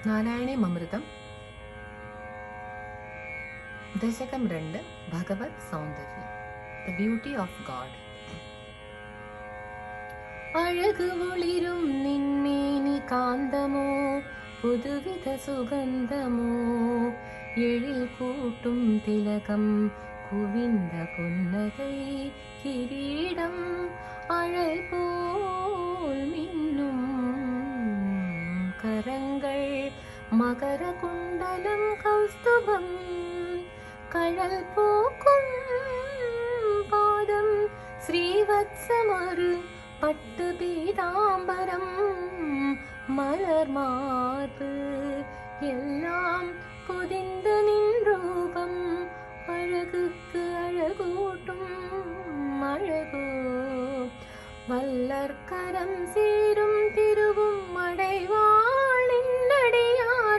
നാരായണീയം അമൃതം ദശകം 2 ഭഗവത് സൗന്ദര്യം. The beauty of God. അഴകു ഒളിരും നിന്മേനി കാന്തമോ, പുതുവിധ സുഗന്ധമോ, എഴിൽ കൂട്ടും തിലകം കുവിന്ത പുന്നകൈ കിരീടം, അഴൽ പോൽ മിന്നും കരങ്ങൾ, മകരകുണ്ടലം കൗസ്തുഭം, കഴൽ പോക്കും പാദം, ശ്രീവത്സമൊരു പട്ടു പീതാംബരം, മലർമാർബ് എല്ലാം പൊതിந்து நின் ரூபம், அழகுக்கு அழகூட்டும் அழகோ, வல்லற்கரம் சேரும் திருவும் அடைவாளின்னடியார்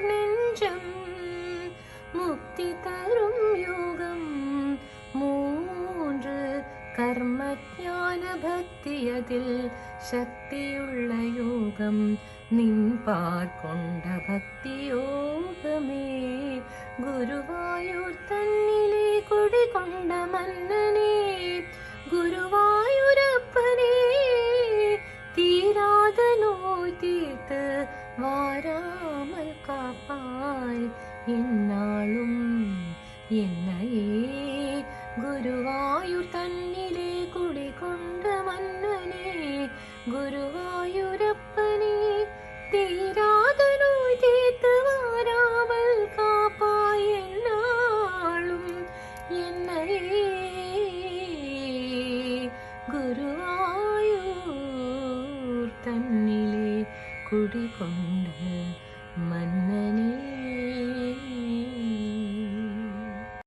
நெஞ்சம், முக்தி தரும் யோகம் மூன்று, கர்ம ஞான பக்தியதில் சக்தியுள்ள யோகம், நின்பார் கொண்ட பக்தி யோகமே, குருவாயூர் தன்னிலே குடிகொண்ட மன்னனே, குருவாயூரப்பனே, தீராத நோய் தீர்த்து வாராமல் காப்பாய் என்னாலும் என்னையே, ഗുരുവായൂർ തന്നിലെ കുടികൊണ്ട മന്നനെ, ഗുരുവായൂരപ്പനെ, തീരാത നോയ് തീർത്ത് വാരാമൽ കാപ്പായി എന്നാളും എന്നയേ, ഗുരുവായൂർ തന്നിലെ കുടികൊണ്ട മന്നനെ.